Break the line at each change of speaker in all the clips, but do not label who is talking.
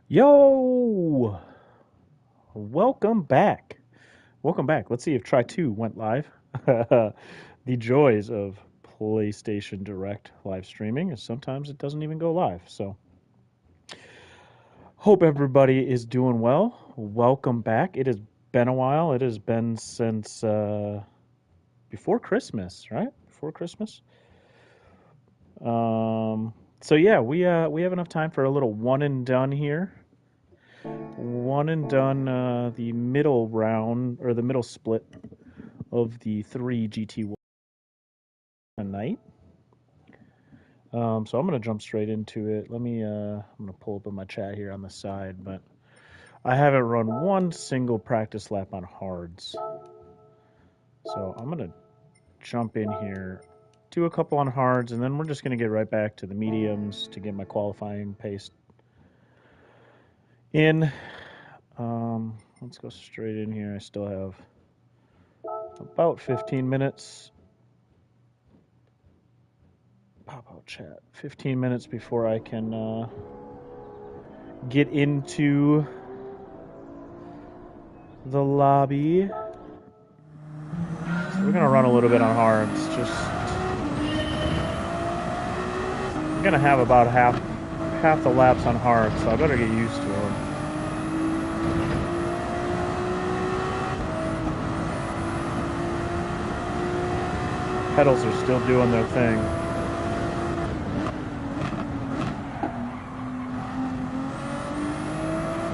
Yo! Welcome back. Welcome back. Let's see if Try 2 went live. The joys of PlayStation Direct live streaming is sometimes it doesn't even go live. So, hope everybody is doing well. Welcome back. It has been a while. It has been since before Christmas, right? Before Christmas. Um, so we have enough time for a little one and done here. One and done the middle round or the middle split of the three GT tonight. So I'm gonna jump straight into it. I'm gonna pull up in my chat here on the side, but I haven't run one single practice lap on hards. So I'm gonna jump in here, do a couple on hards, and then we're just gonna get right back to the mediums to get my qualifying pace in. Let's go straight in here. I still have about 15 minutes. Pop out chat. 15 minutes before I can get into the lobby. So we're gonna run a little bit on hards. I'm gonna have about half the laps on hards, so I better get used to them. Pedals are still doing their thing.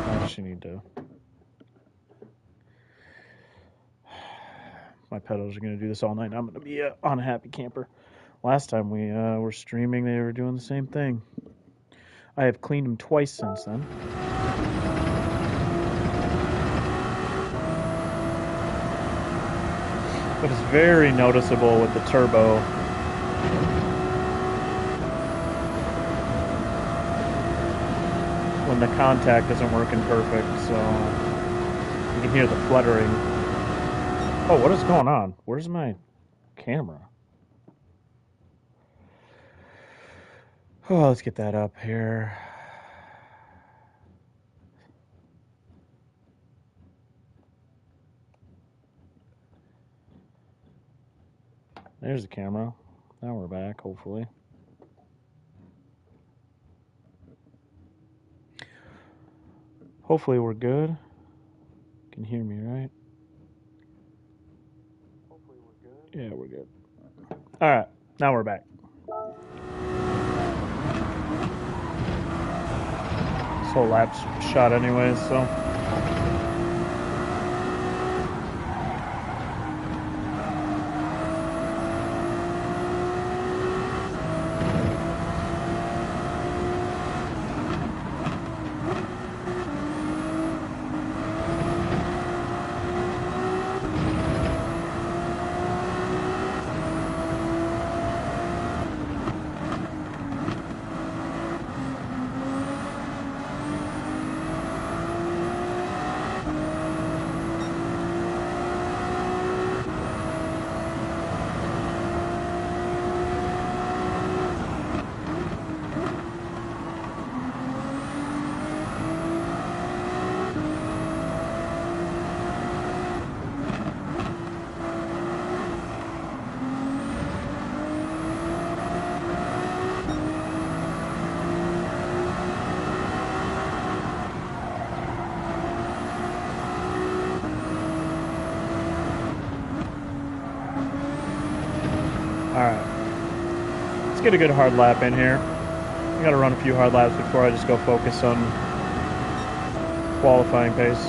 I actually need to. My pedals are gonna do this all night. I'm gonna be on a happy camper. Last time we were streaming, they were doing the same thing. I have cleaned them twice since then. But it's very noticeable with the turbo. When the contact isn't working perfect, so you can hear the fluttering. Oh, what is going on? Where's my camera? Oh, let's get that up here. There's the camera. Now we're back, hopefully. Hopefully we're good. You can hear me, right? Hopefully we're good. Yeah, we're good. All right, now we're back. This whole lap's shot anyways, so. Alright. Let's get a good hard lap in here. I gotta run a few hard laps before I just go focus on qualifying pace.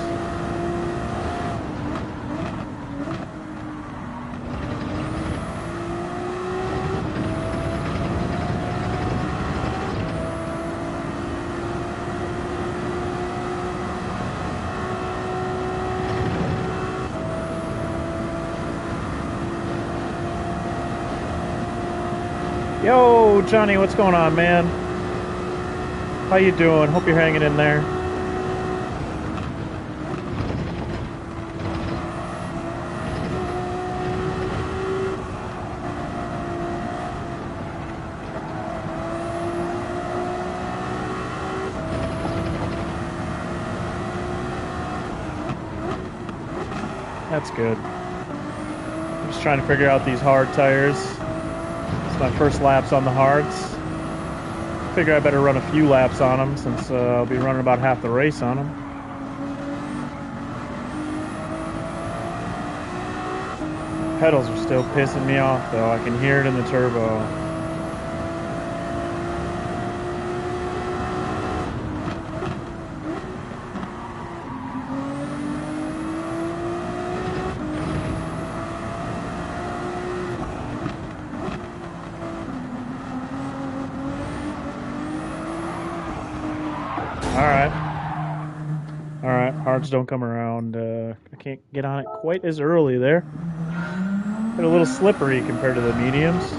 Yo, Johnny, what's going on, man? How you doing? Hope you're hanging in there. That's good. I'm just trying to figure out these hard tires. It's my first laps on the hards. Figure I better run a few laps on them since I'll be running about half the race on them. Pedals are still pissing me off though. I can hear it in the turbo. Alright, hards don't come around. I can't get on it quite as early there. They're a little slippery compared to the mediums.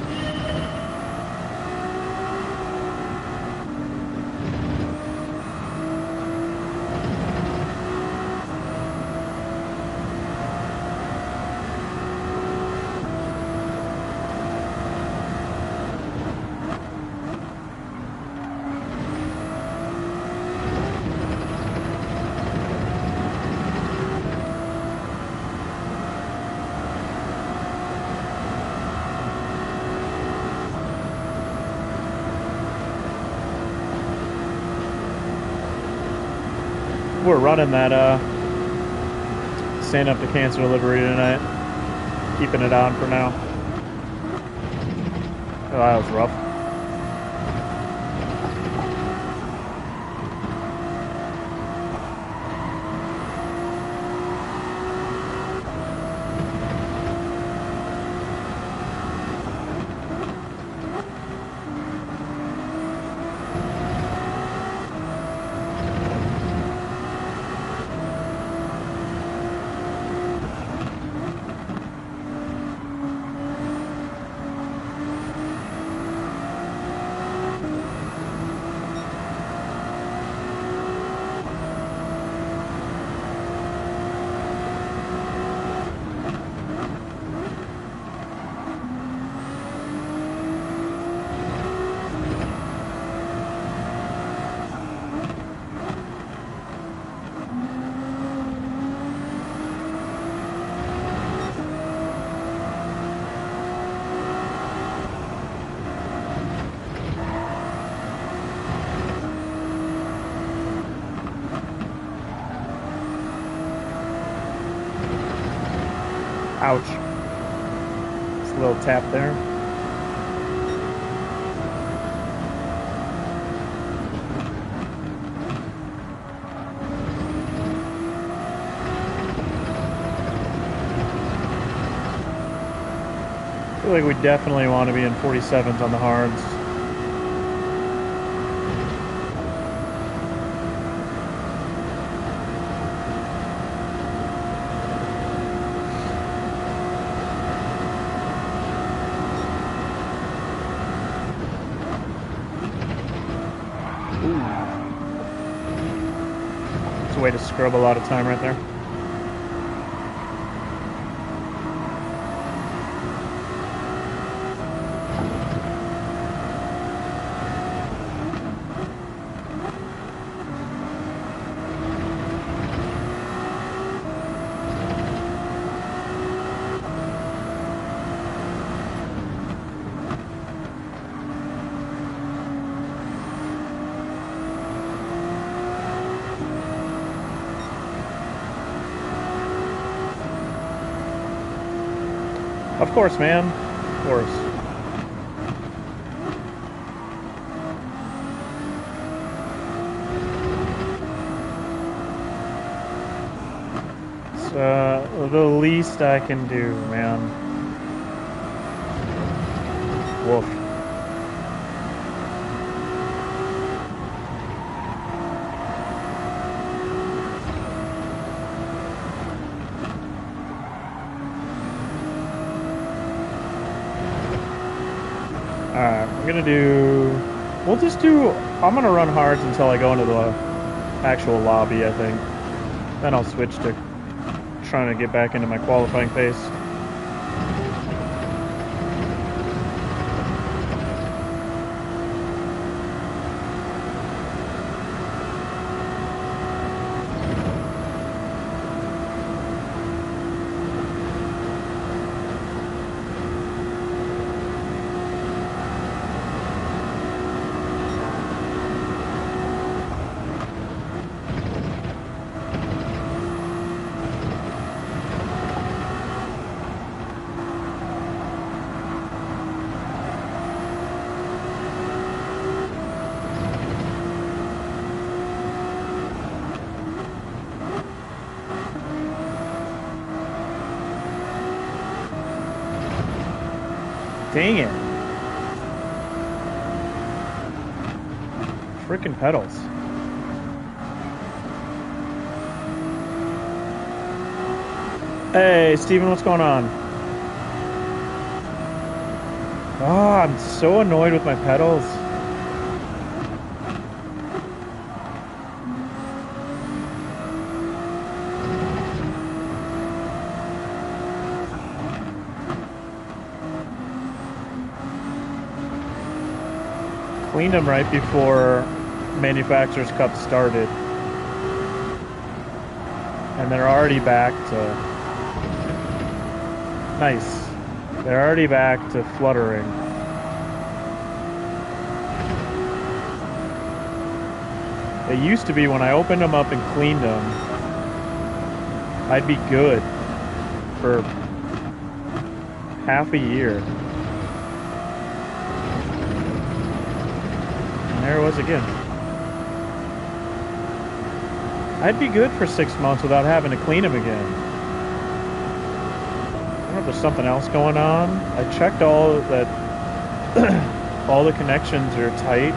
We're running that Stand Up to Cancer livery tonight. Keeping it on for now. Oh, that was rough. Ouch. Just a little tap there. I feel like we definitely want to be in 47s on the hards. It's a way to scrub a lot of time right there. Of course, man. Of course. It's the least I can do, man. Woof. Alright, I'm gonna run hards until I go into the actual lobby, I think. Then I'll switch to trying to get back into my qualifying pace. Dang it. Frickin' pedals. Hey, Steven, what's going on? Oh, I'm so annoyed with my pedals. Cleaned them right before Manufacturer's Cup started. And they're already back to... Nice. They're already back to fluttering. It used to be when I opened them up and cleaned them, I'd be good for half a year. And there it was again. I'd be good for 6 months without having to clean them again. I don't know if there's something else going on. I checked all that all the connections are tight.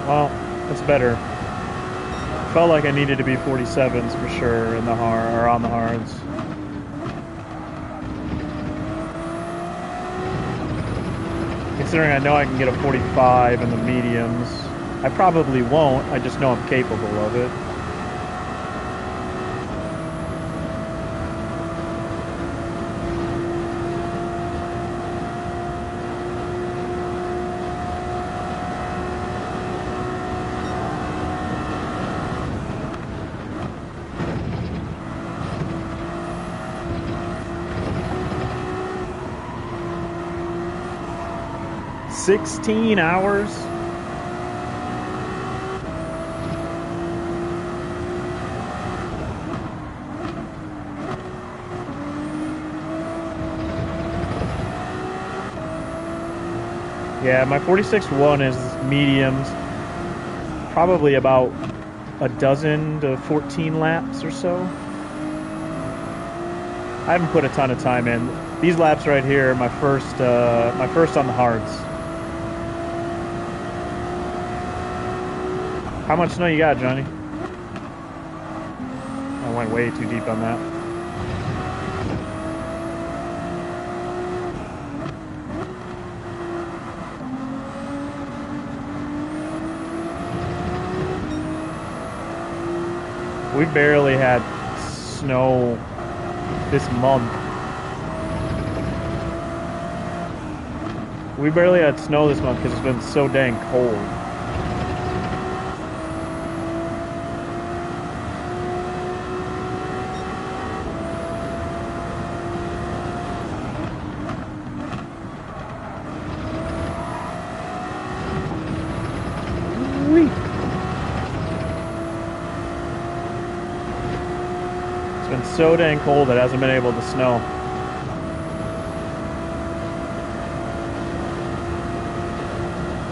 Well, that's better. Felt like I needed to be 47s for sure in the hard or on the hards. Considering I know I can get a 45 in the mediums, I probably won't. I just know I'm capable of it. $16 hours? Yeah, my 46-1 is mediums. Probably about a dozen to 14 laps or so. I haven't put a ton of time in. These laps right here, my first on the hards. How much snow you got, Johnny? I went way too deep on that. We barely had snow this month. We barely had snow this month because it's been so dang cold. So dang cold it hasn't been able to snow.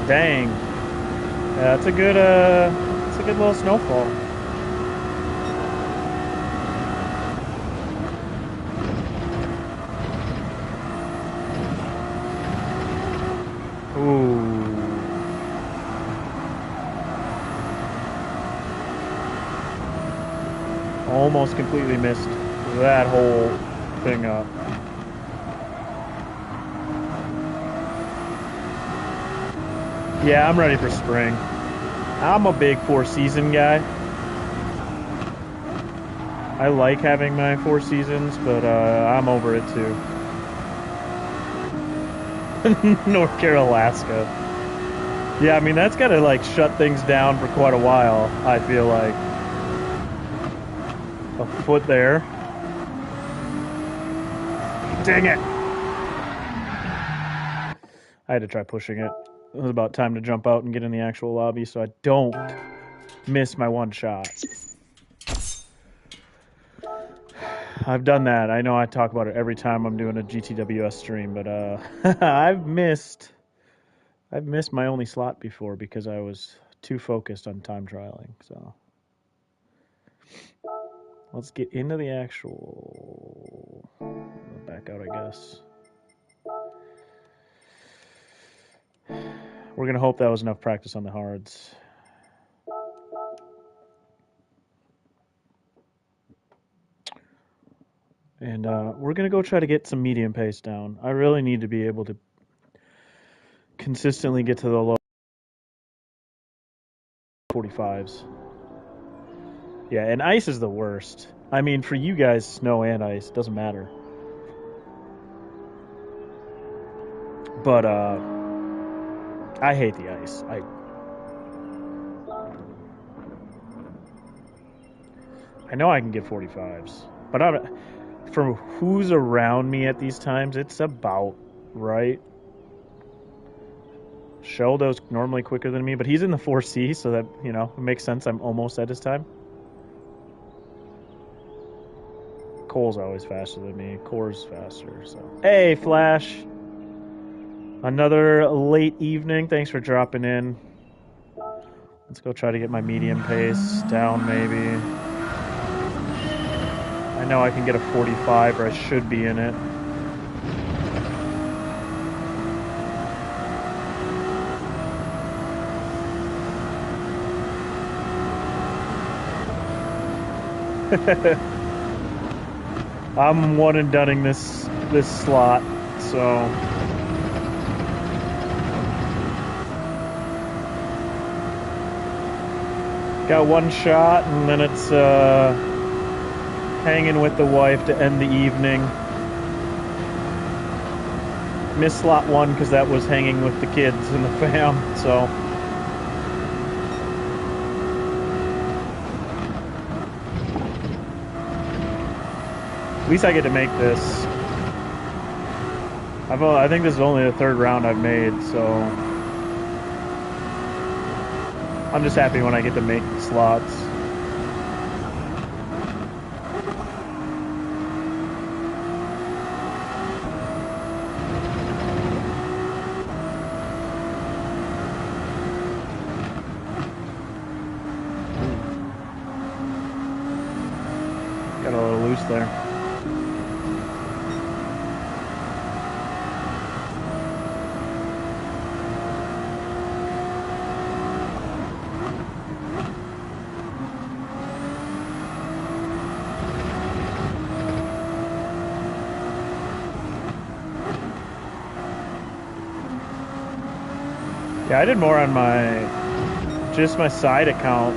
Dang. Yeah, it's a good little snowfall. almost completely missed that whole thing up. Yeah, I'm ready for spring. I'm a big 4-season guy. I like having my 4 seasons, but I'm over it too. North Carolina, Alaska. Yeah, I mean, that's got to like shut things down for quite a while, I feel like. A foot there. Dang it! I had to try pushing it. It was about time to jump out and get in the actual lobby so I don't miss my one shot. I've done that. I know I talk about it every time I'm doing a GTWS stream, but I've missed my only slot before because I was too focused on time trialing. So let's get into the actual. Back out, I guess. We're gonna hope that was enough practice on the hards. And we're going to go try to get some medium pace down. I really need to be able to consistently get to the low 45s. Yeah, and ice is the worst. I mean, for you guys, snow and ice, doesn't matter. But I hate the ice. I know I can get 45s, but from who's around me at these times, it's about right. Sheldo's normally quicker than me, but he's in the 4C, so that, you know, it makes sense. I'm almost at his time. Cole's always faster than me. Core's faster, so. Hey, Flash! Another late evening. Thanks for dropping in. Let's go try to get my medium pace down, maybe. I know I can get a 45, or I should be in it. I'm one and doneing this slot, so got one shot, and then it's hanging with the wife to end the evening. Missed slot 1 because that was hanging with the kids and the fam, so. At least I get to make this. I think this is only the 3rd round I've made, so I'm just happy when I get to make the slots. Got a little loose there. Yeah, I did more on just my side account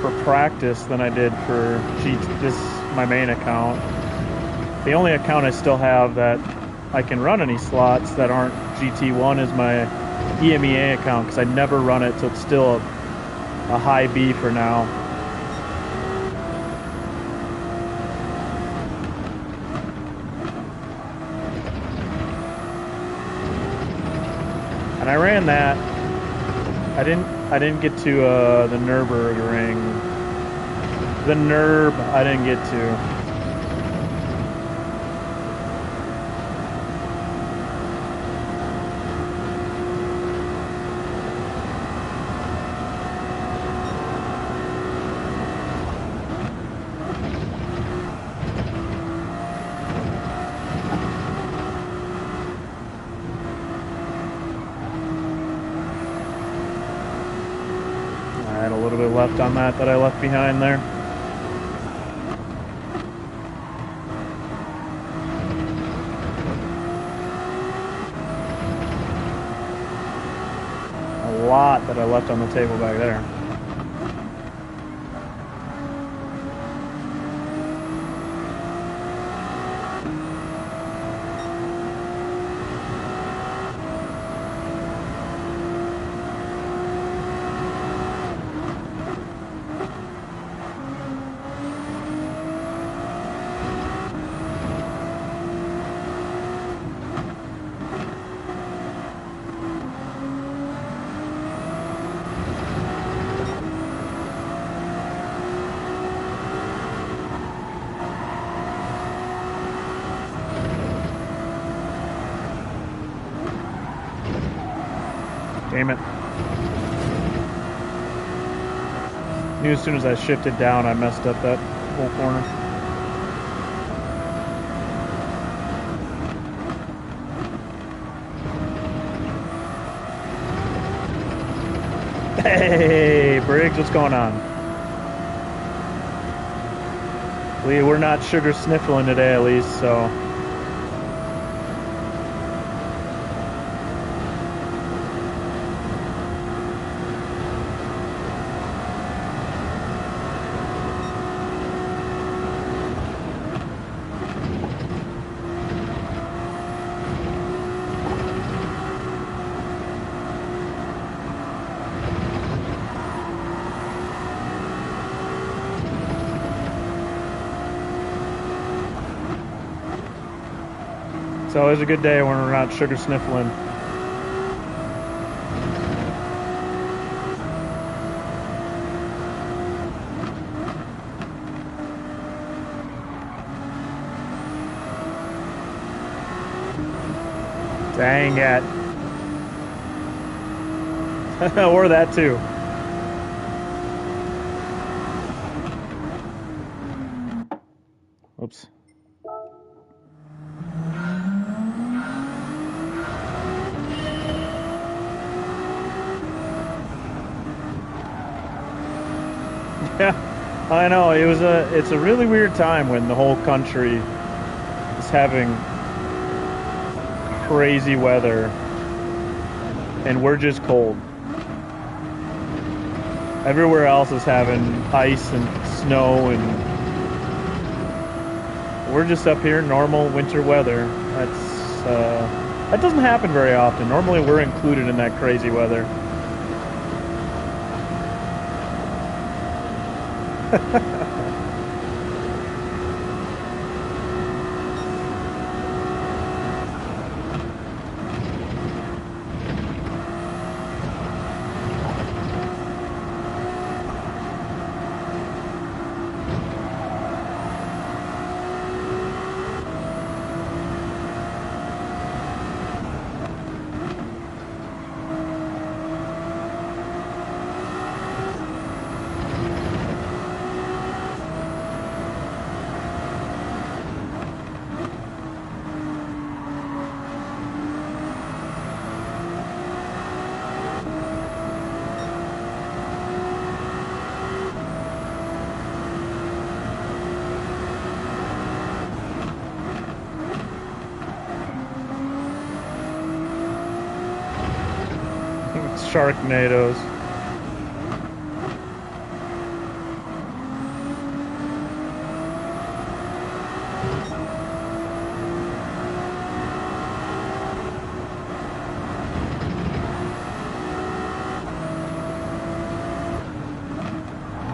for practice than I did for my main account. The only account I still have that I can run any slots that aren't GT1 is my EMEA account, because I never run it, so it's still a high B for now. And I ran that. I didn't get to the Nürburgring. The Nürb I didn't get to. Left on that I left behind there. lot that I left on the table back there. Damn it. Knew as soon as I shifted down, I messed up that whole corner. Hey, Briggs, what's going on? We're not sugar sniffling today, at least, so... It's always a good day when we're not sugar sniffling. Dang it. Or that too. Oops. Yeah, I know. It's a really weird time when the whole country is having crazy weather and we're just cold. Everywhere else is having ice and snow, and we're just up here normal winter weather. That doesn't happen very often. Normally we're included in that crazy weather. Sharknadoes.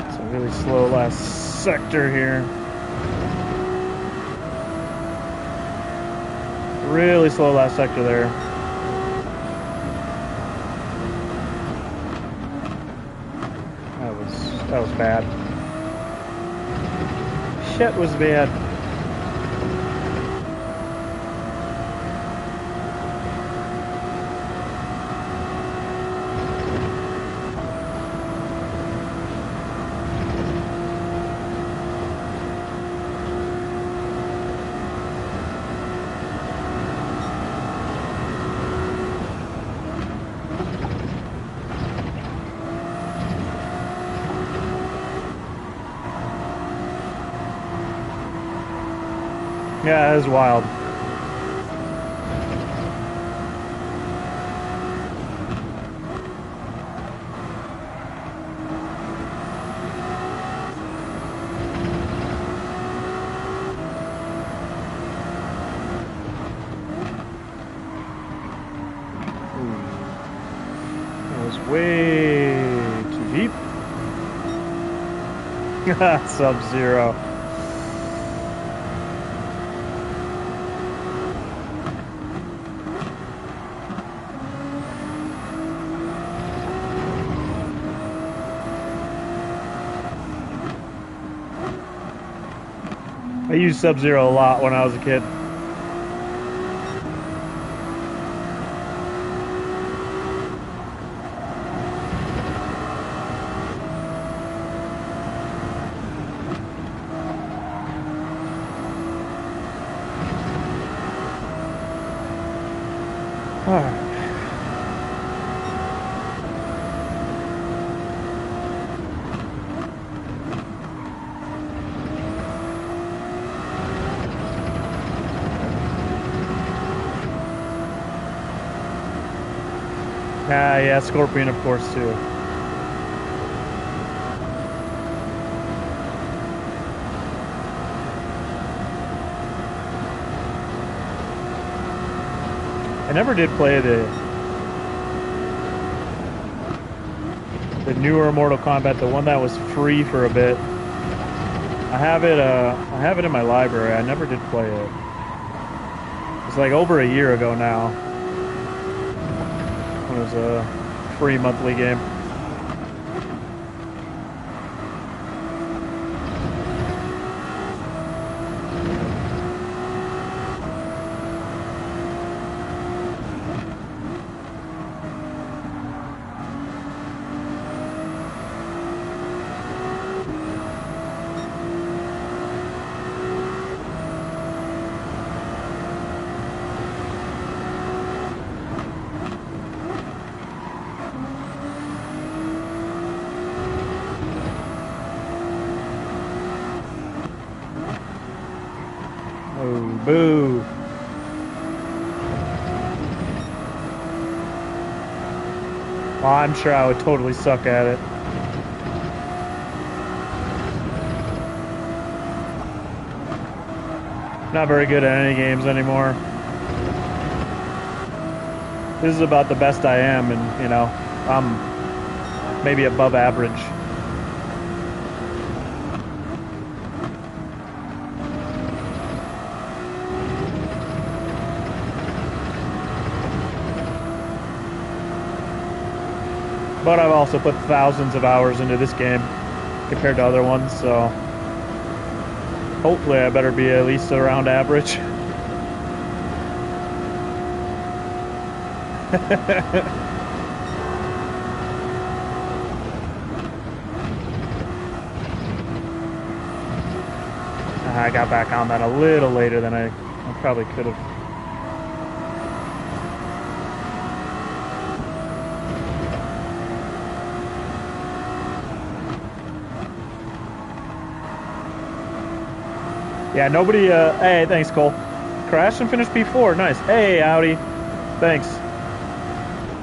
It's a really slow last sector here. Really slow last sector there. That was bad. Shit was bad. Yeah, it was wild. Way too deep. Sub-Zero. I used Sub-Zero a lot when I was a kid. Alright. Yeah, Scorpion, of course, too. I never did play the newer Mortal Kombat, the one that was free for a bit. I have it in my library. I never did play it. It's like over a year ago now. It was a free monthly game. Oh, boo. Well, I'm sure I would totally suck at it. Not very good at any games anymore. This is about the best I am, and, you know, I'm maybe above average. But I've also put thousands of hours into this game compared to other ones, so hopefully I better be at least around average. I got back on that a little later than I probably could have. Yeah, nobody, hey, thanks, Cole. Crashed and finished P4, nice. Hey, Audi, thanks.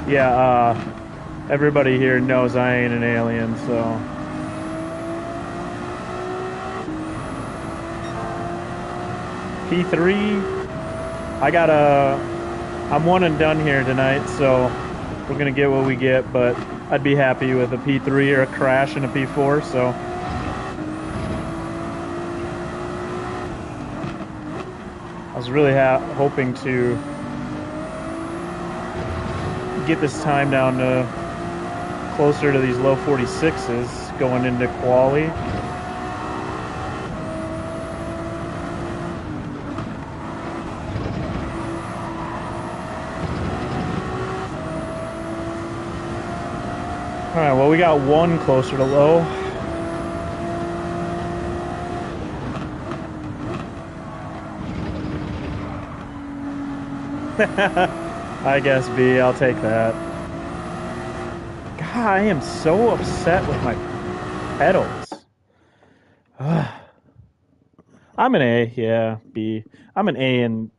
Yeah, everybody here knows I ain't an alien, so. P3, I'm one and done here tonight, so we're gonna get what we get, but I'd be happy with a P3 or a crash and a P4, so. I was really hoping to get this time down to closer to these low 46s going into quali. All right, well, we got one closer to low. I guess B, I'll take that. God, I am so upset with my pedals. I'm an A, yeah, B. I'm an A in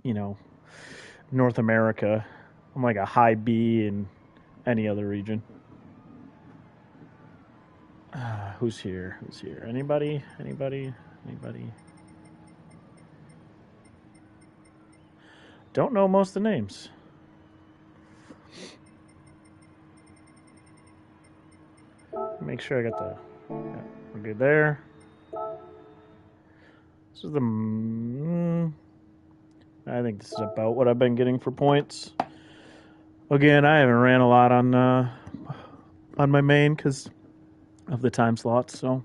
you know, North America. I'm like a high B in any other region. Who's here? Who's here? Anybody? Anybody? Anybody? Don't know most of the names. make sure I got the... Yeah, we're good there. This is the... I think this is about what I've been getting for points. Again, I haven't ran a lot on my main because of the time slots, so...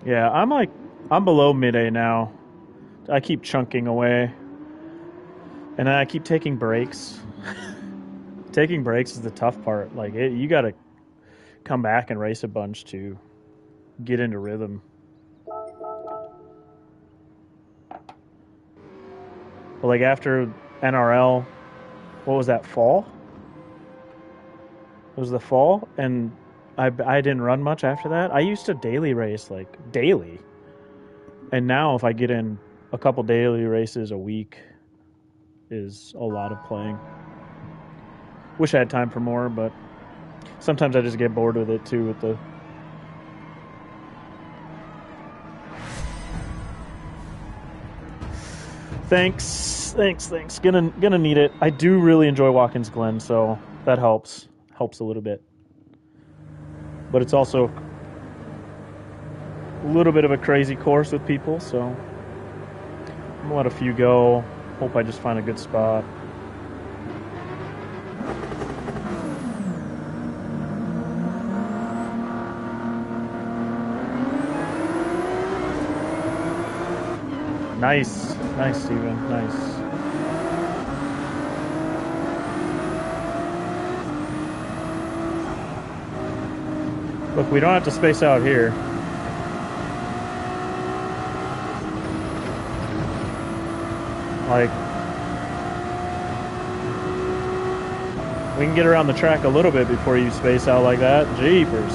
Yeah, I'm below mid-A now. I keep chunking away. And then I keep taking breaks. Taking breaks is the tough part. Like, you gotta come back and race a bunch to get into rhythm. But like after NRL, what was that, fall? It was the fall, and I didn't run much after that. I used to daily race, like daily. And now if I get in a couple daily races a week is a lot of playing. Wish I had time for more, but sometimes I just get bored with it too with the... Thanks. Gonna need it. I do really enjoy Watkins Glen, so that helps a little bit. But it's also a little bit of a crazy course with people, so I'm gonna let a few go. Hope I just find a good spot. Nice, Steven, nice. Look, we don't have to space out here. Like, we can get around the track a little bit before you space out like that. Jeepers.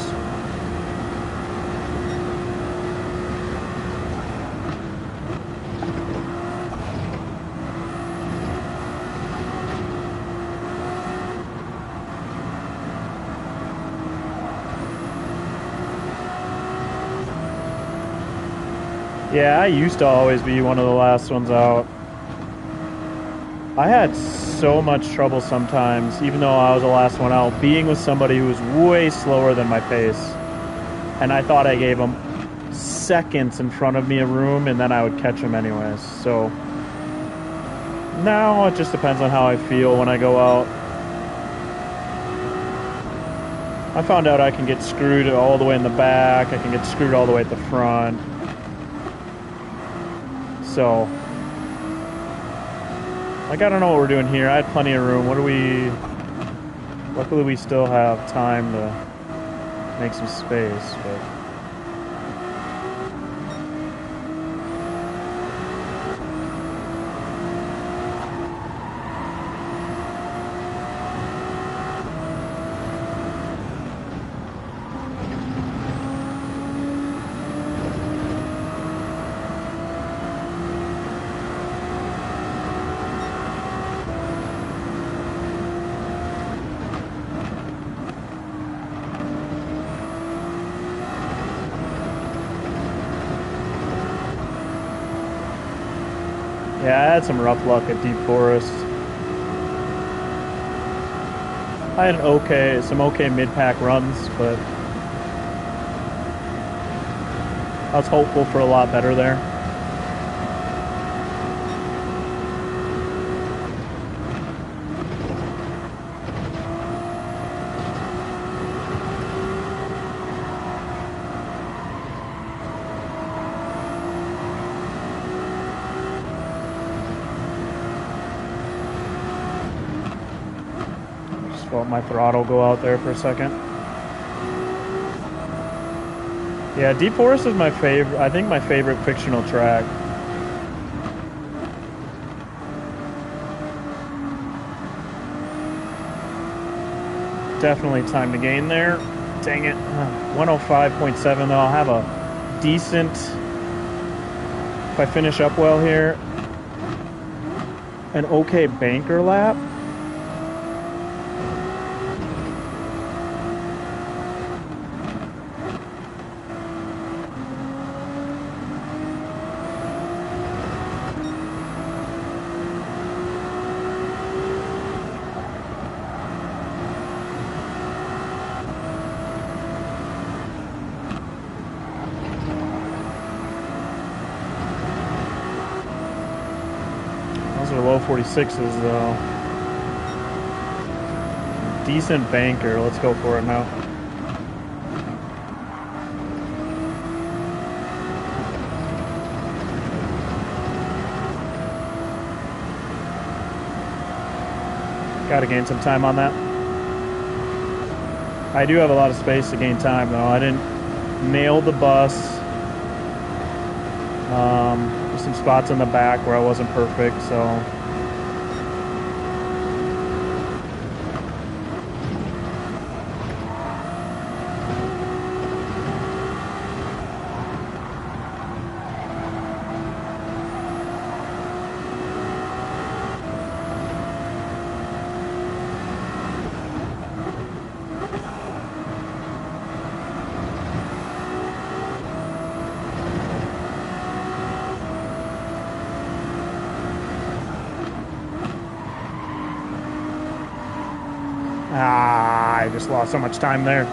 Yeah, I used to always be one of the last ones out. I had so much trouble sometimes, even though I was the last one out, being with somebody who was way slower than my pace. And I thought I gave them seconds in front of me of room, and then I would catch them anyways. So now it just depends on how I feel when I go out. I found out I can get screwed all the way in the back. I can get screwed all the way at the front. So, like, I don't know what we're doing here. I had plenty of room. Luckily we still have time to make some space, but... Yeah, I had some rough luck at Deep Forest. I had some okay mid-pack runs, but I was hopeful for a lot better there. Let my throttle go out there for a second. Yeah, Deep Forest is my favorite. I think my favorite fictional track. Definitely time to gain there. Dang it. 105.7 though. I'll have a decent, if I finish up well here, an okay banker lap. 46s though. Decent banker. Let's go for it now. Gotta gain some time on that. I do have a lot of space to gain time though. I didn't nail the bus. There's some spots in the back where I wasn't perfect, so. I just lost so much time there.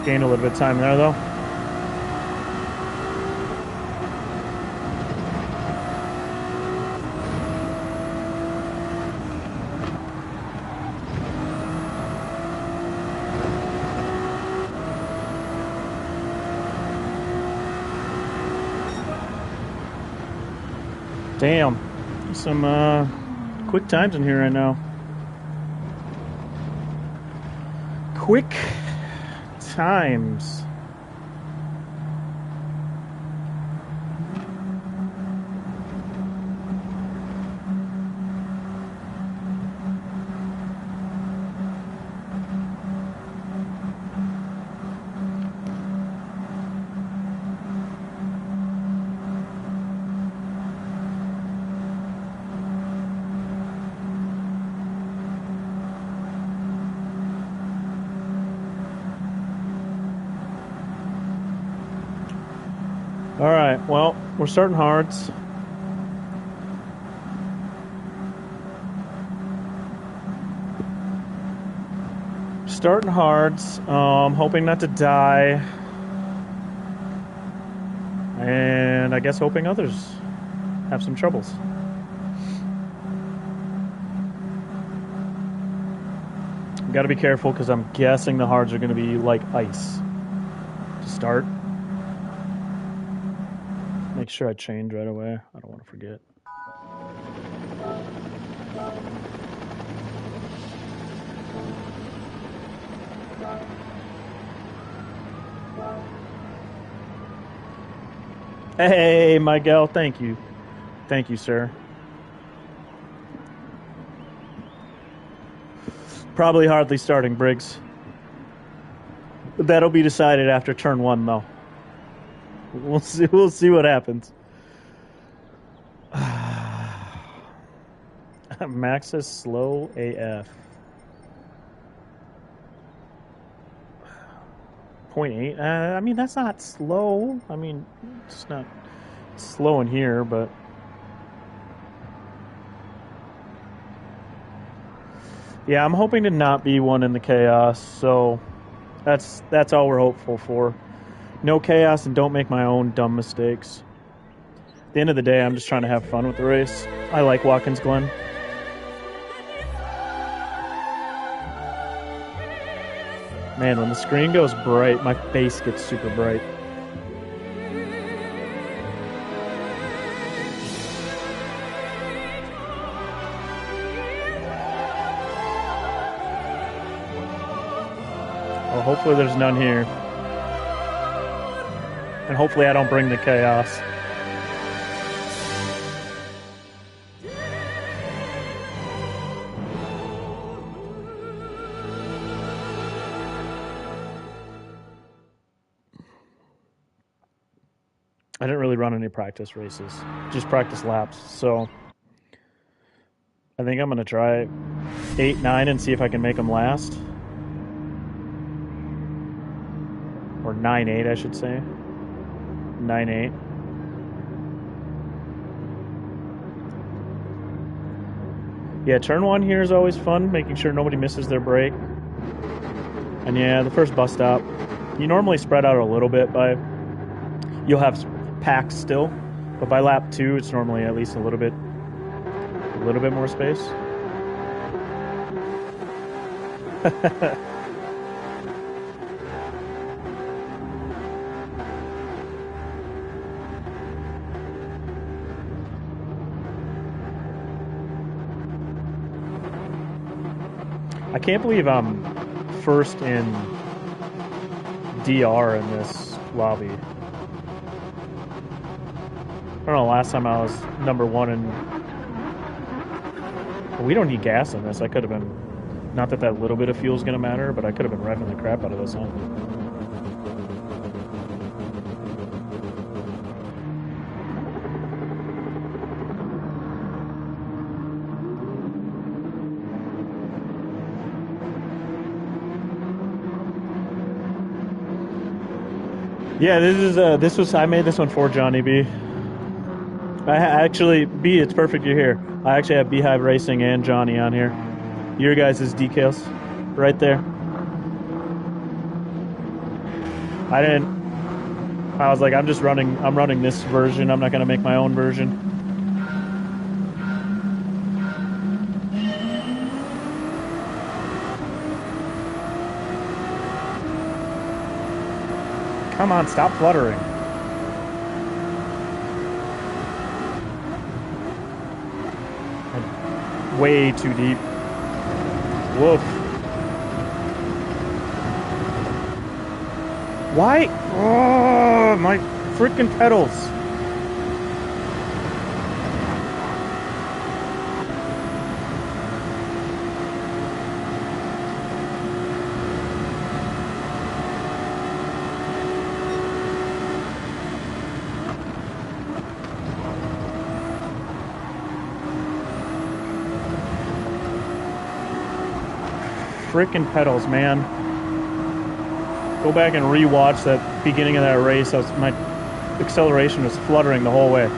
Gained a little bit of time there though. Damn, some quick times in here right now. Quick times. All right, well, we're starting hards. Starting hards, hoping not to die. And I guess hoping others have some troubles. Got to be careful because I'm guessing the hards are going to be like ice to start. Make sure I change right away. I don't want to forget. Hey, Miguel, thank you. Thank you, sir. Probably hardly starting, Briggs. That'll be decided after turn 1, though. We'll see what happens. Max is slow AF. 0.8. I mean, that's not slow. I mean, it's not slow in here, but yeah, I'm hoping to not be one in the chaos. So that's all we're hopeful for. No chaos and don't make my own dumb mistakes. At the end of the day, I'm just trying to have fun with the race. I like Watkins Glen. Man, when the screen goes bright, my face gets super bright. Well, hopefully there's none here. And hopefully I don't bring the chaos. I didn't really run any practice races, just practice laps. So I think I'm going to try 8, 9 and see if I can make them last. Or 9.8, I should say. 9.8. Yeah, turn one here is always fun, making sure nobody misses their break. And yeah, the first bus stop, you normally spread out a little bit by, you'll have packs still, but by lap 2, it's normally at least a little bit more space. I can't believe I'm first in DR in this lobby. I don't know, last time I was number 1 in... Well, we don't need gas in this. I could have been... Not that little bit of fuel is going to matter, but I could have been revving the crap out of this, huh? Yeah, I made this one for Johnny B. Actually, B, it's perfect you're here. I actually have Beehive Racing and Johnny on here. Your guys' decals, right there. I was like, I'm running this version. I'm not gonna make my own version. Come on, stop fluttering. Way too deep. Woof. Why? Oh, my freaking pedals. Freaking pedals, man. Go back and rewatch that beginning of that race. My acceleration was fluttering the whole way.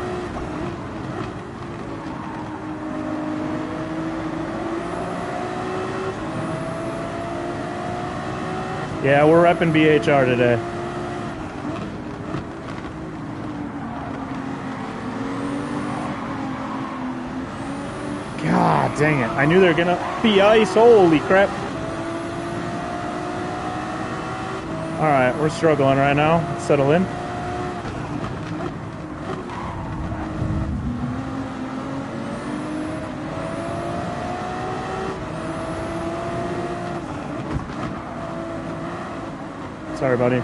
Yeah, we're repping BHR today. God dang it. I knew they were gonna be ice. Holy crap. Alright, we're struggling right now. Let's settle in. Sorry, buddy.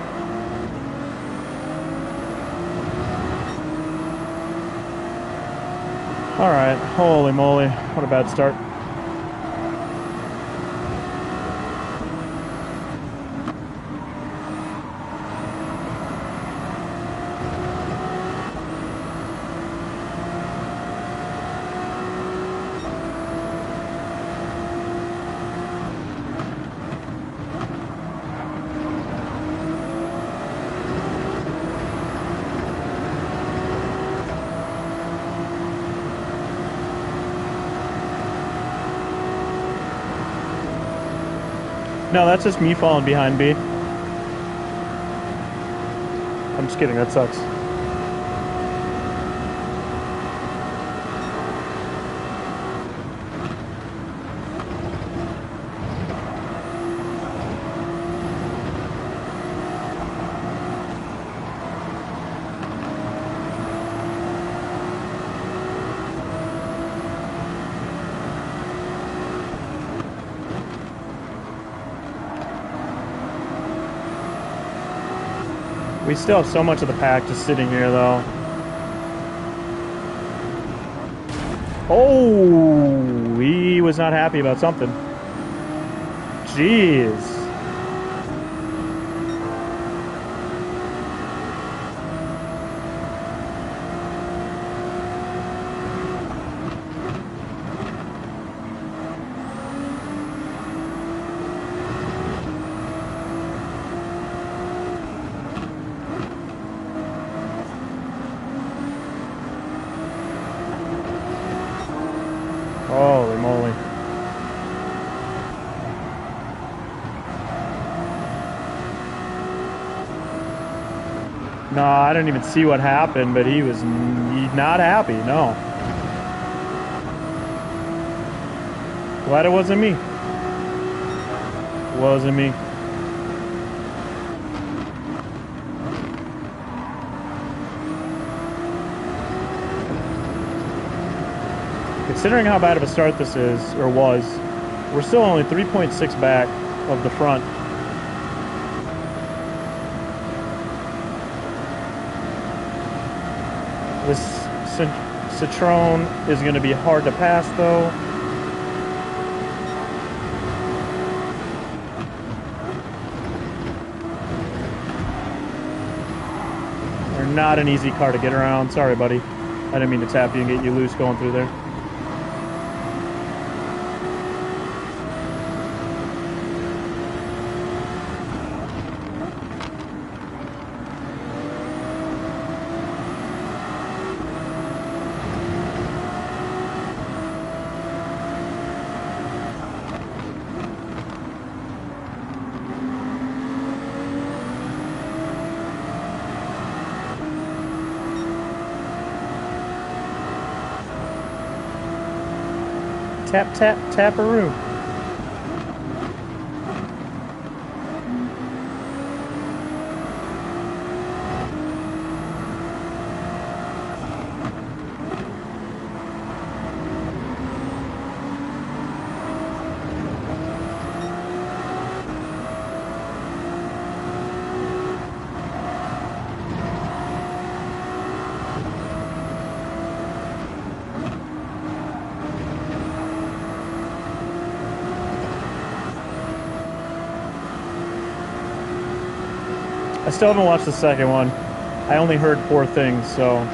Alright, holy moly. What a bad start. No, that's just me falling behind B. I'm just kidding, that sucks. We still have so much of the pack just sitting here, though. Oh, he was not happy about something. Jeez. No, I didn't even see what happened, but he's not happy, no. Glad it wasn't me. Wasn't me. Considering how bad of a start this is, or was, we're still only 3.6 back of the front. This Citroen is going to be hard to pass, though. They're not an easy car to get around. Sorry, buddy. I didn't mean to tap you and get you loose going through there. Tap, tap, tap-a-roo. I still haven't watched the second one. I only heard poor things, so.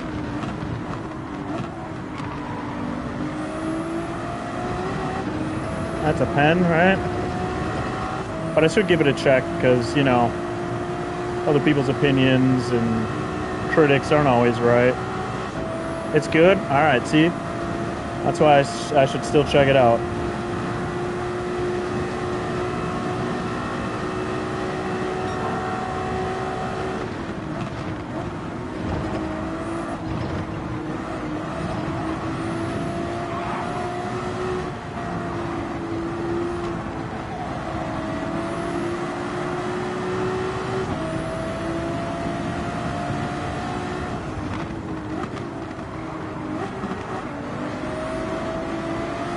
That's a pen, right? But I should give it a check because, you know, other people's opinions and critics aren't always right. It's good? Alright, see? That's why I should still check it out.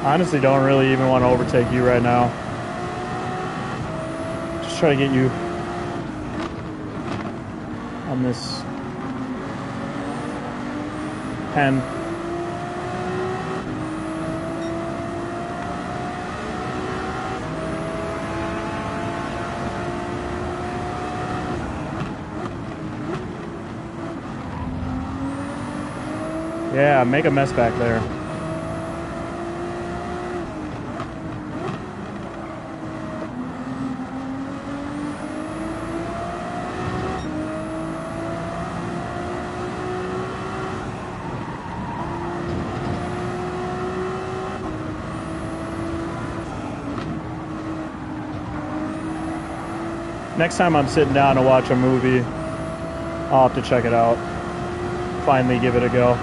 Honestly, don't really even want to overtake you right now. Just try to get you on this pen. Yeah, make a mess back there. Next time I'm sitting down to watch a movie, I'll have to check it out. Finally give it a go.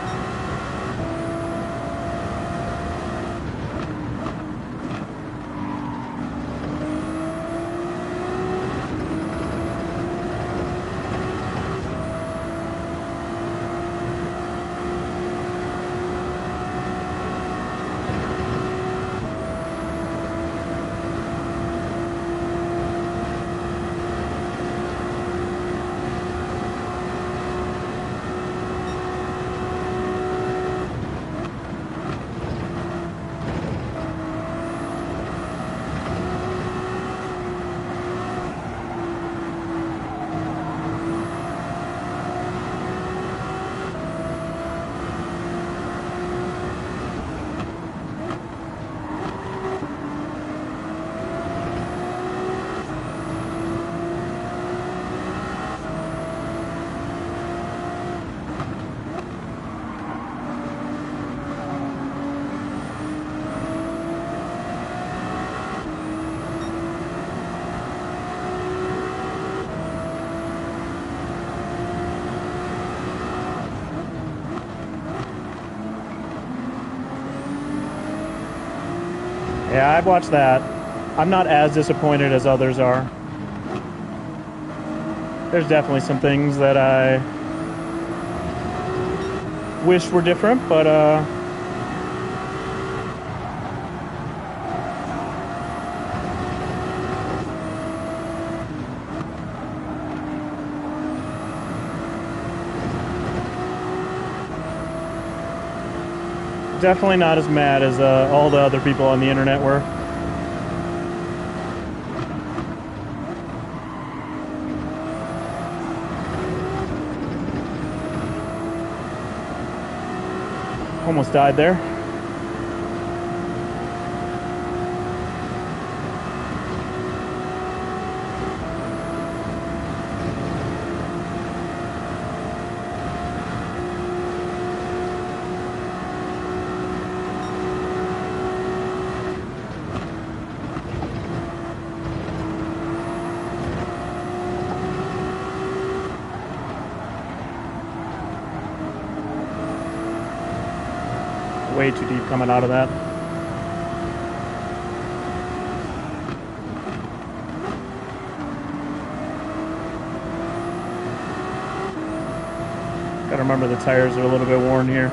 Yeah, I've watched that. I'm not as disappointed as others are. There's definitely some things that I wish were different, but definitely not as mad as all the other people on the internet were. Almost died there. Way too deep coming out of that. Gotta remember the tires are a little bit worn here.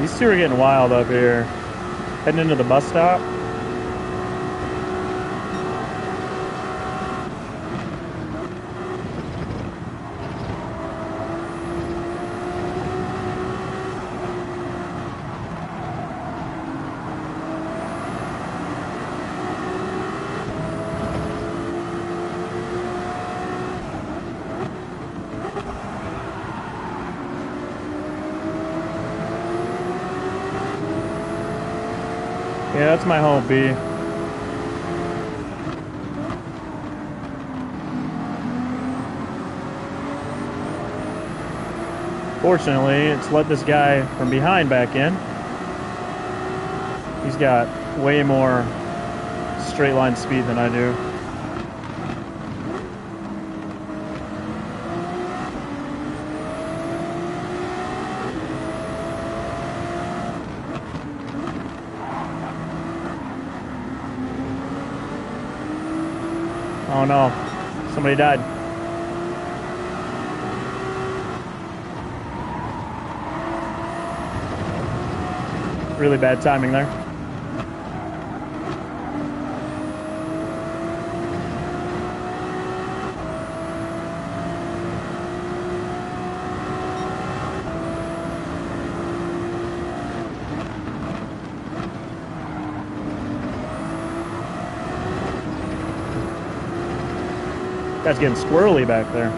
These two are getting wild up here. Heading into the bus stop. Yeah, that's my home B. Fortunately, it's let this guy from behind back in. He's got way more straight line speed than I do. Oh no, somebody died. Really bad timing there. Guy's getting squirrely back there.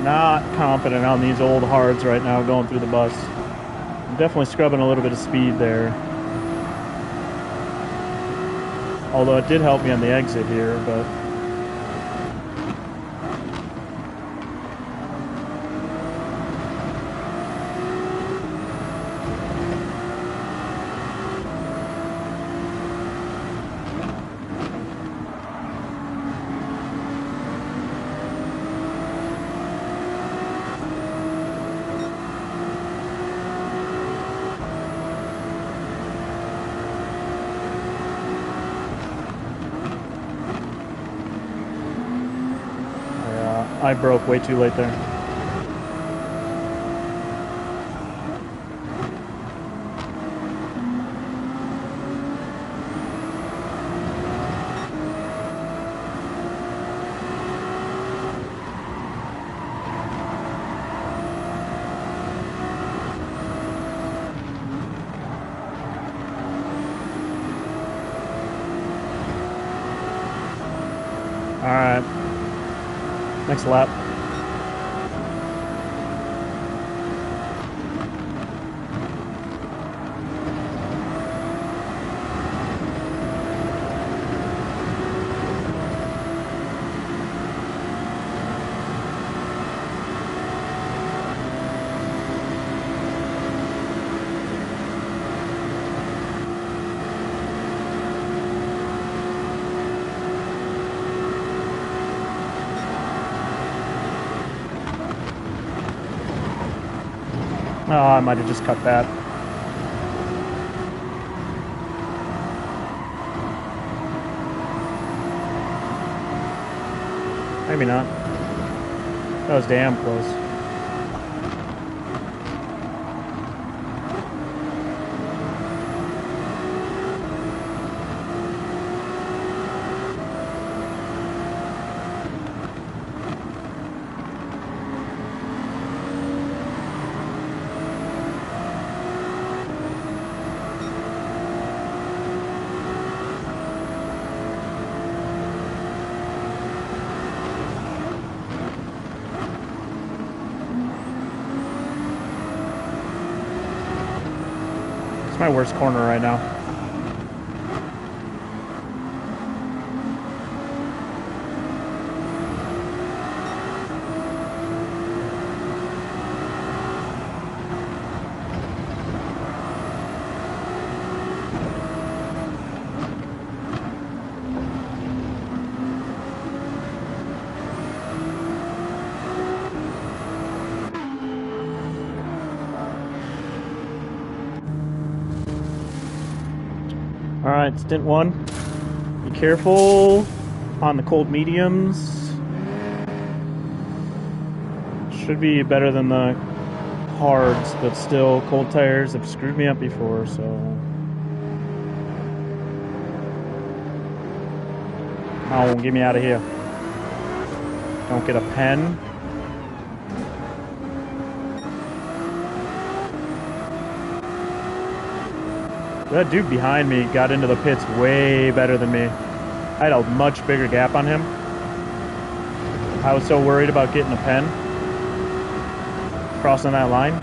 Not confident on these old hards right now going through the bus. I'm definitely scrubbing a little bit of speed there. Although it did help me on the exit here, but I broke way too late there. Alright. Next lap. Oh, I might have just cut that. Maybe not. That was damn close. It's my worst corner right now. Alright, stint one. Be careful on the cold mediums. Should be better than the hards, but still, cold tires have screwed me up before, so... Oh, get me out of here. Don't get a pen. That dude behind me got into the pits way better than me. I had a much bigger gap on him. I was so worried about getting a pen. Crossing that line.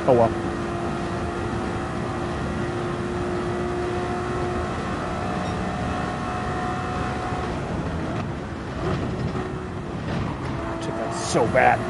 Oh well. I took that so bad.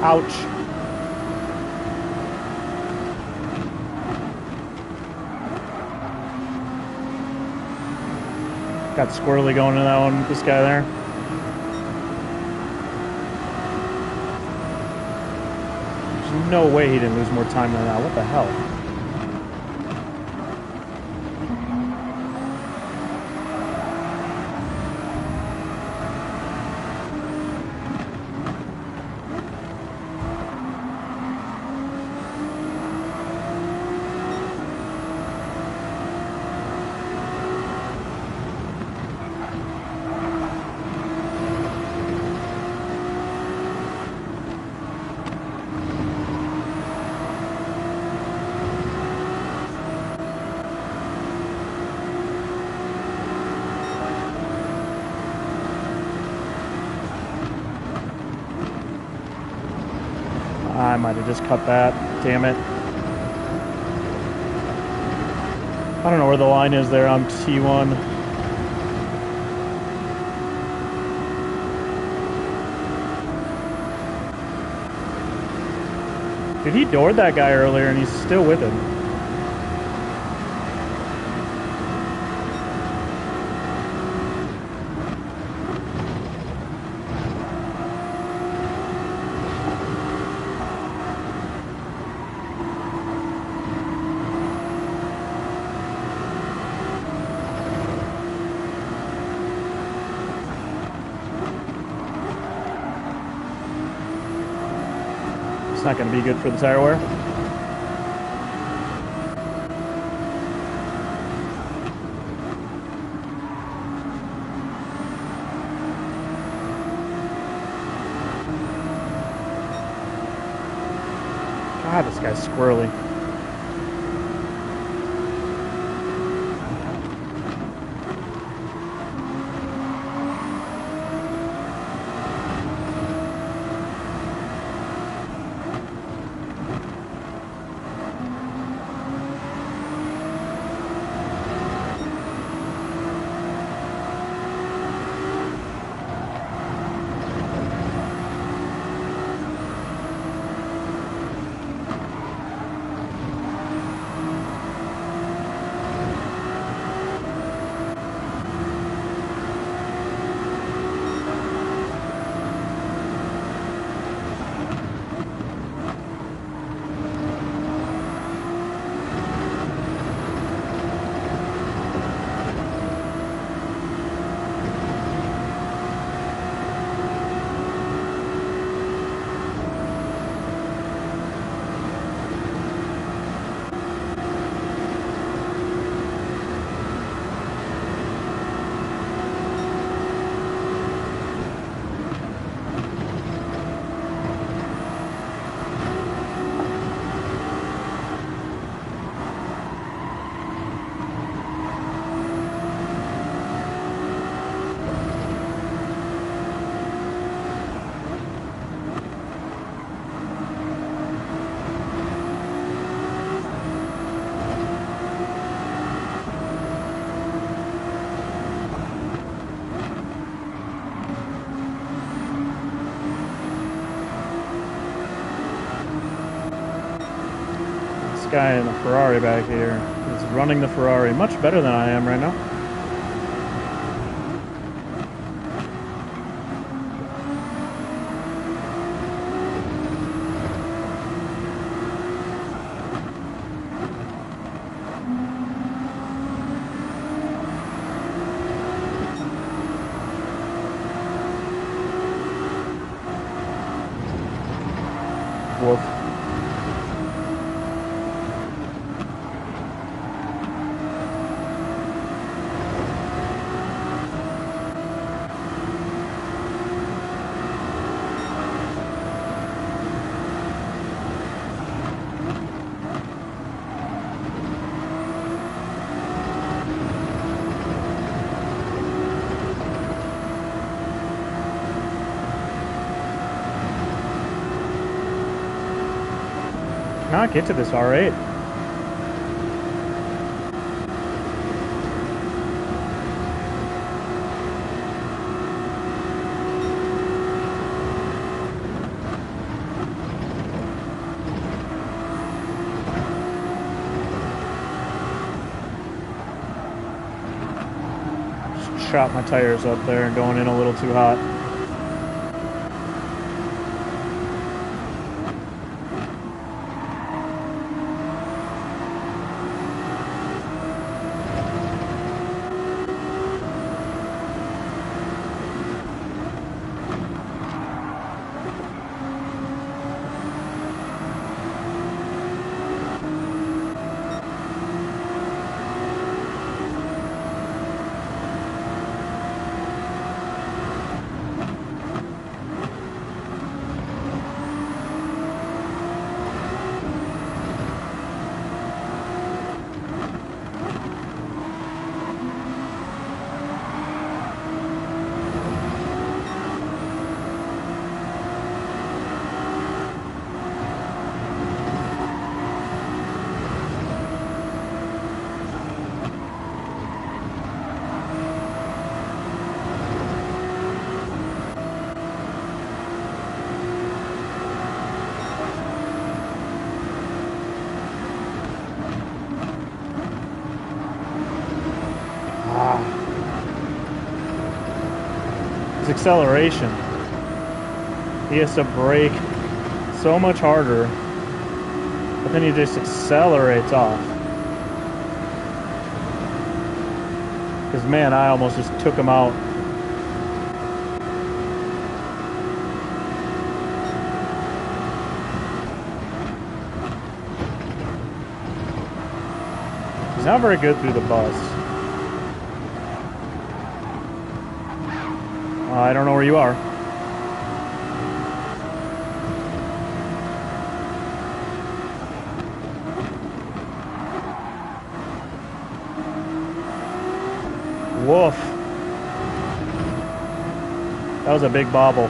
Ouch. Got squirrely going to that one with this guy there. There's no way he didn't lose more time than that. What the hell? I might have just cut that. Damn it. I don't know where the line is there on T1. Dude, he doored that guy earlier and he's still with him. Not going to be good for the tire wear. God, this guy's squirrely. Guy in the Ferrari back here is running the Ferrari much better than I am right now. Wolf. Not get to this R8. chop my tires up there, going in a little too hot. His acceleration. He has to brake so much harder, but then he just accelerates off. Because, man, I almost just took him out. He's not very good through the bus. I don't know where you are. Woof. That was a big bobble.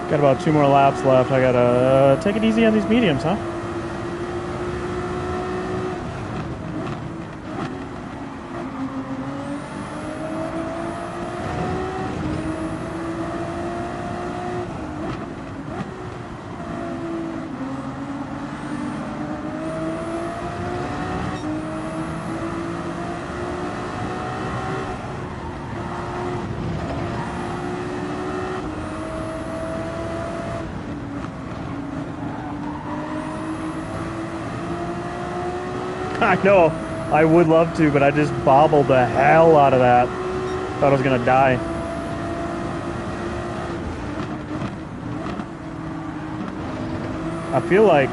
Got about 2 more laps left. I gotta take it easy on these mediums, huh? I know, I would love to, but I just bobbled the hell out of that. Thought I was gonna die. I feel like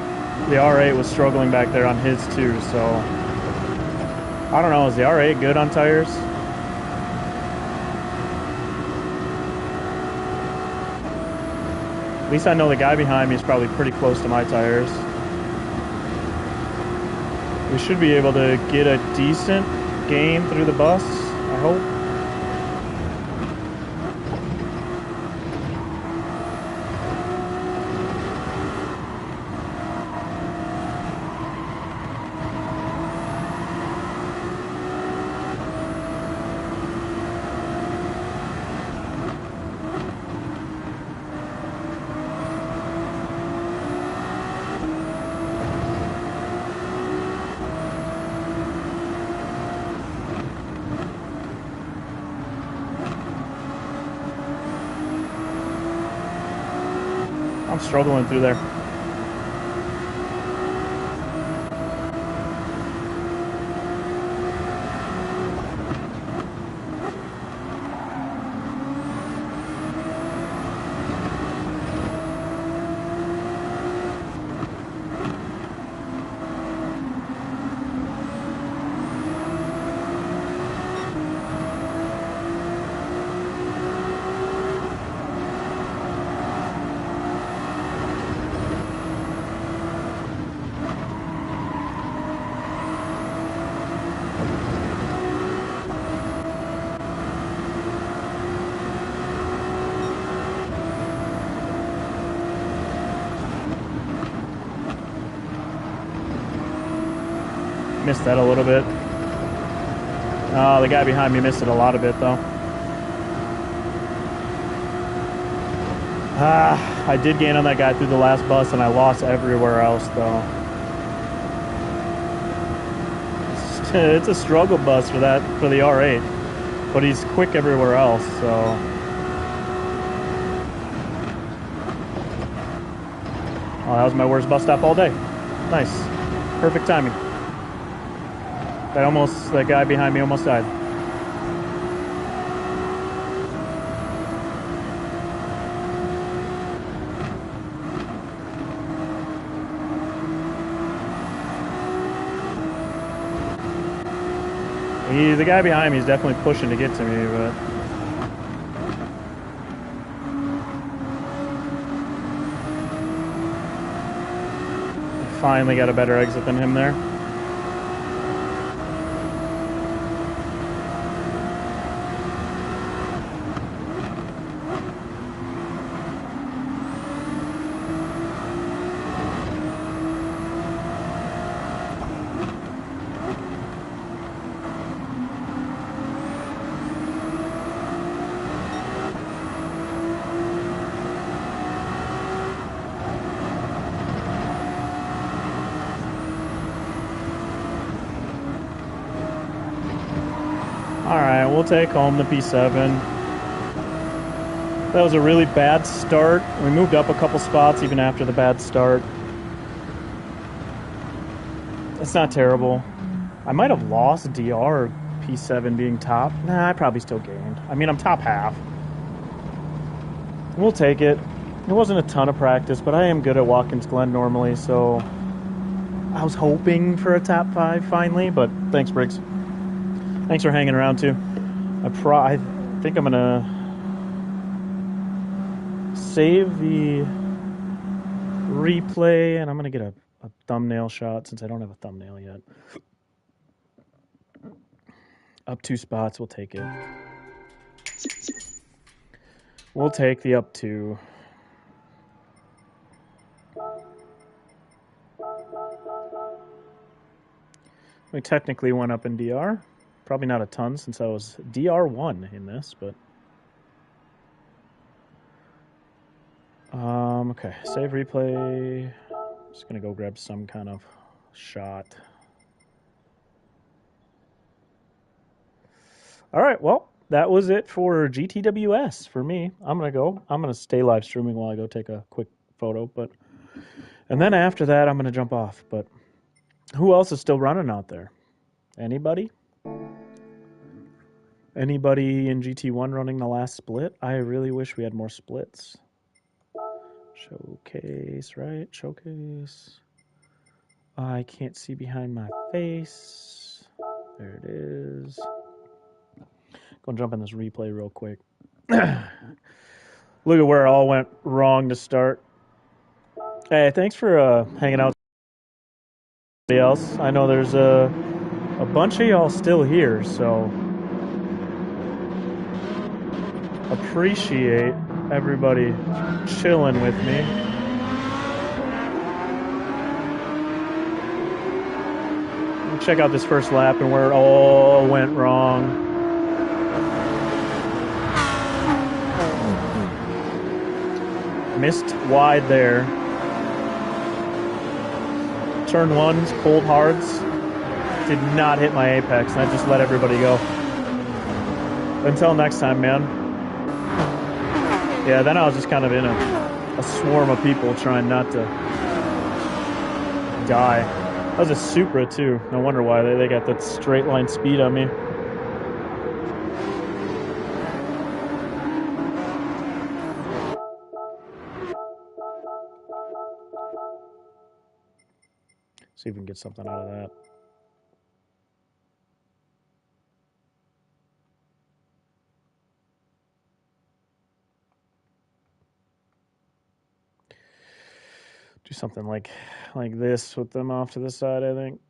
the R8 was struggling back there on his too, so I don't know, is the R8 good on tires? At least I know the guy behind me is probably pretty close to my tires. We should be able to get a decent game through the bus, I hope. I'm struggling through there. Missed that a little bit. Oh, the guy behind me missed it a lot of it though. I did gain on that guy through the last bus, and I lost everywhere else, though. It's a struggle bus for the R8, but he's quick everywhere else, so. Oh, that was my worst bus stop all day. Nice. Perfect timing. That guy behind me almost died. The guy behind me is definitely pushing to get to me, but I finally got a better exit than him there. Alright, we'll take home the P7. That was a really bad start. We moved up a couple spots even after the bad start. It's not terrible. I might have lost DR P7 being top. Nah, I probably still gained. I mean, I'm top half. We'll take it. It wasn't a ton of practice, but I am good at Watkins Glen normally, so I was hoping for a top 5 finally, but thanks, Briggs. Thanks for hanging around, too. I think I'm going to save the replay, and I'm going to get a thumbnail shot since I don't have a thumbnail yet. Up 2 spots, we'll take it. We'll take the up 2. We technically went up in DR. Probably not a ton since I was DR1 in this, but... okay, save replay. Just gonna go grab some kind of shot. Alright, well, that was it for GTWS for me. I'm gonna stay live streaming while I go take a quick photo, and then after that I'm gonna jump off. But who else is still running out there? Anybody? Anybody in GT1 running the last split? I really wish we had more splits. Showcase, right? Showcase. I can't see behind my face. There it is. Gonna jump in this replay real quick. Look at where it all went wrong to start. Hey, thanks for hanging out with everybody else. I know there's a bunch of y'all still here, so appreciate everybody chilling with me. Check out this first lap and where it all went wrong. Missed wide there. Turn 1's cold hards. Did not hit my apex, and I just let everybody go. Until next time, man. Yeah, then I was just kind of in a swarm of people trying not to die. That was a Supra, too. No wonder why they got that straight line speed on me. See if we can get something out of that. Do something like this with them off to the side, I think.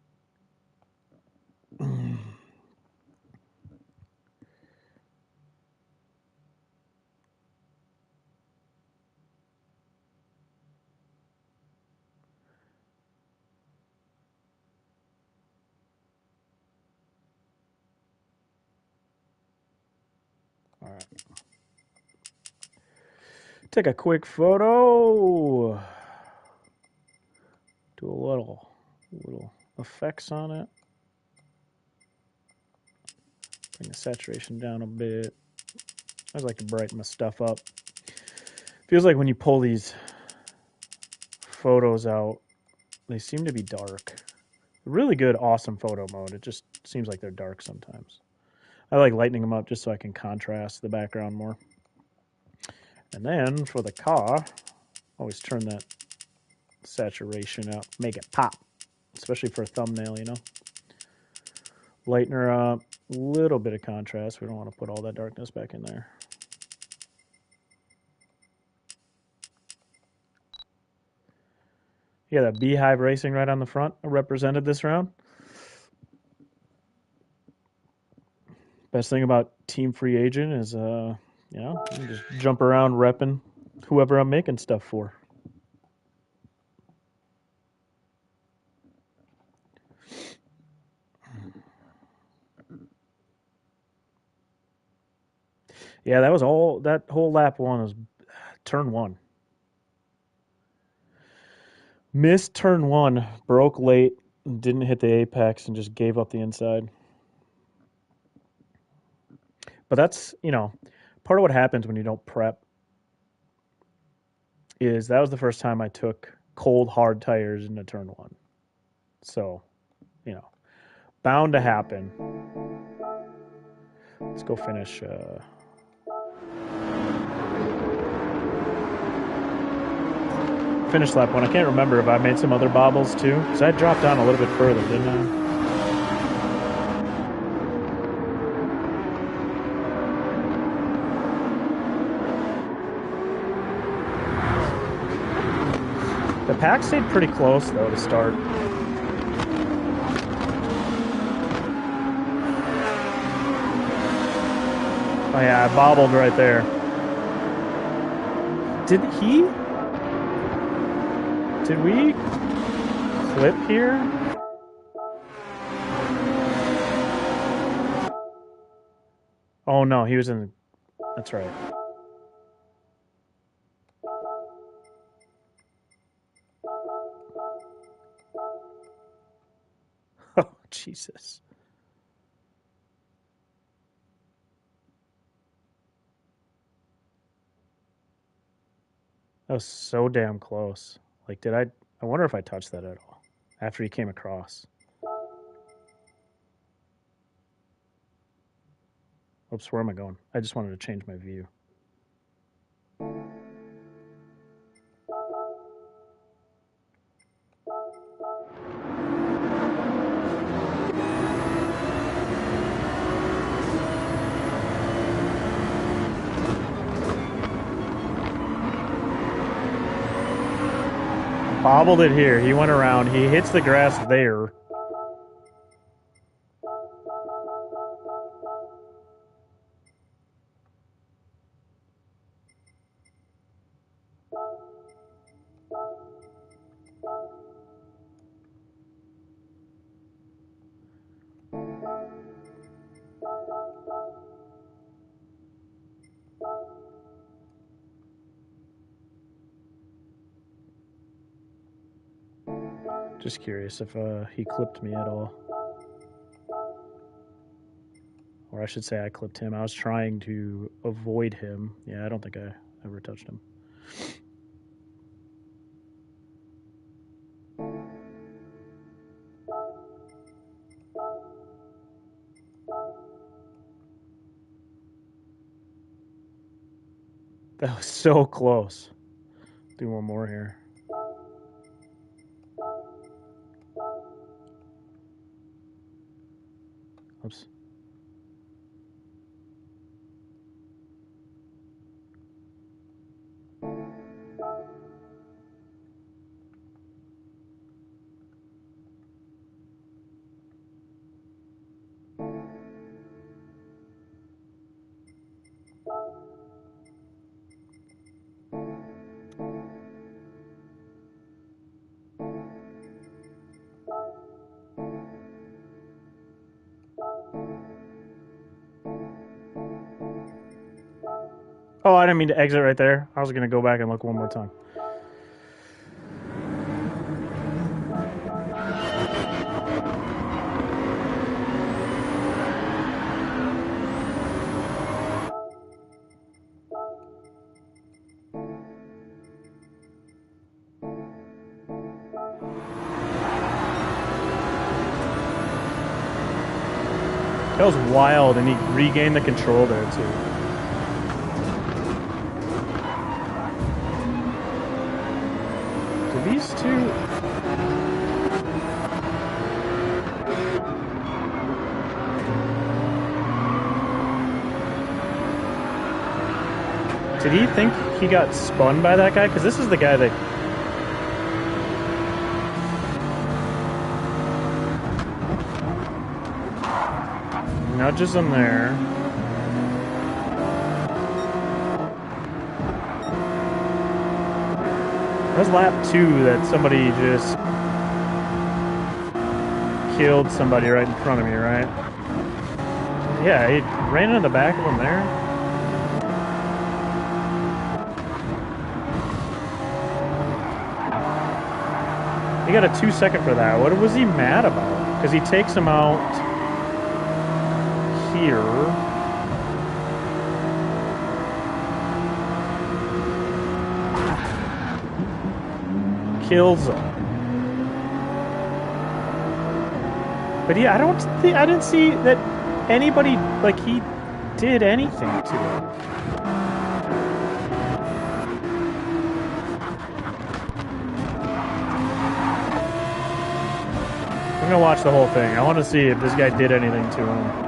All right. Take a quick photo. Do a little effects on it. Bring the saturation down a bit. I like to brighten my stuff up. Feels like when you pull these photos out, they seem to be dark. Really good, awesome photo mode. It just seems like they're dark sometimes. I like lightening them up just so I can contrast the background more. And then for the car, always turn that saturation up, make it pop, especially for a thumbnail, you know. Lighten her up, a little bit of contrast. We don't want to put all that darkness back in there. Yeah, that beehive racing right on the front represented this round. Best thing about Team Free Agent is, you know, you just jump around repping whoever I'm making stuff for. Yeah, that was all. That whole lap one was turn one. Missed turn one, broke late, didn't hit the apex, and just gave up the inside. But that's, you know, part of what happens when you don't prep is that was the first time I took cold, hard tires into turn one. So, you know, bound to happen. Let's go finish. Finish lap one. I can't remember if I made some other bobbles too, because I dropped down a little bit further, didn't I? The pack stayed pretty close though to start. Oh yeah, I bobbled right there. Did we clip here? Oh no, he was in. That's right. Oh Jesus. That was so damn close. Like, I wonder if I touched that at all after he came across. Oops, where am I going? I just wanted to change my view. Bobbled it here. He went around. He hits the grass there. Just curious if he clipped me at all. Or I should say I clipped him. I was trying to avoid him. Yeah, I don't think I ever touched him. That was so close. Do one more here. Oops. Oh, I didn't mean to exit right there. I was going to go back and look one more time. That was wild, and he regained the control there, too. Do these two... Did he think he got spun by that guy? Because this is the guy that... nudges him there. That was lap 2 that somebody just killed somebody right in front of me, right? Yeah, he ran into the back of him there. He got a 2-second for that. What was he mad about? Because he takes him out here. Kills him. But yeah, I didn't see that anybody, like, he did anything to him. I'm gonna watch the whole thing. I want to see if this guy did anything to him.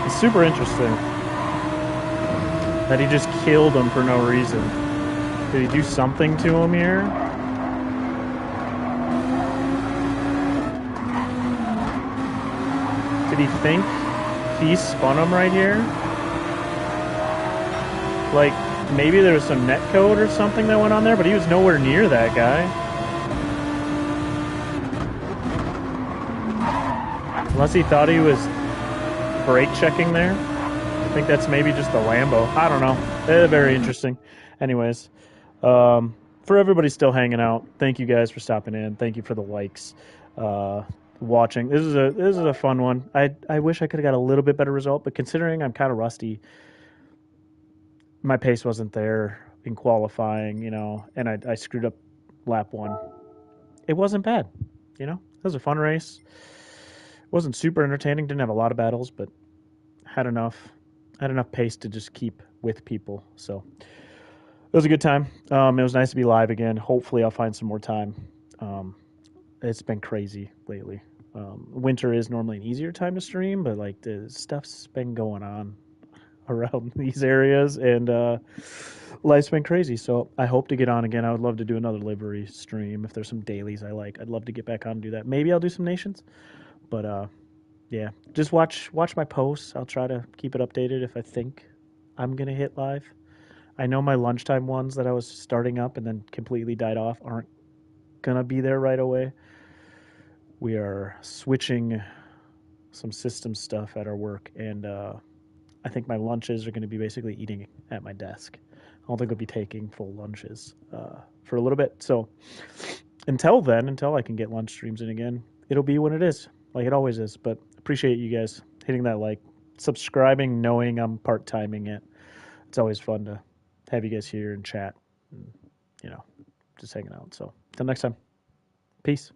It's super interesting that he just killed him for no reason. Did he do something to him here? Did he think he spun him right here? Like, maybe there was some netcode or something that went on there, but he was nowhere near that guy. Unless he thought he was brake checking there. I think that's maybe just a Lambo. I don't know. Very interesting. Anyways, for everybody still hanging out, thank you guys for stopping in. Thank you for the likes. Watching. This is a fun one. I wish I could have got a little bit better result, but considering I'm kind of rusty, my pace wasn't there in qualifying, you know, and I screwed up lap 1. It wasn't bad, you know. It was a fun race. It wasn't super entertaining. Didn't have a lot of battles, but had enough pace to just keep with people. So it was a good time. It was nice to be live again. Hopefully, I'll find some more time. It's been crazy lately. Winter is normally an easier time to stream, but like the stuff's been going on around these areas, and life's been crazy. So I hope to get on again. I would love to do another livery stream. If there's some dailies I like, I'd love to get back on and do that. Maybe I'll do some nations, but yeah, just watch my posts. I'll try to keep it updated if I think I'm gonna hit live. I know my lunchtime ones that I was starting up and then completely died off aren't gonna be there right away. We are switching some system stuff at our work, and I think my lunches are going to be basically eating at my desk. I don't think I'll be taking full lunches for a little bit. So until then, until I can get lunch streams in again, it'll be when it is, like it always is. But appreciate you guys hitting that like, subscribing, knowing I'm part-timing it. It's always fun to have you guys here and chat and, you know, just hanging out. So until next time, peace.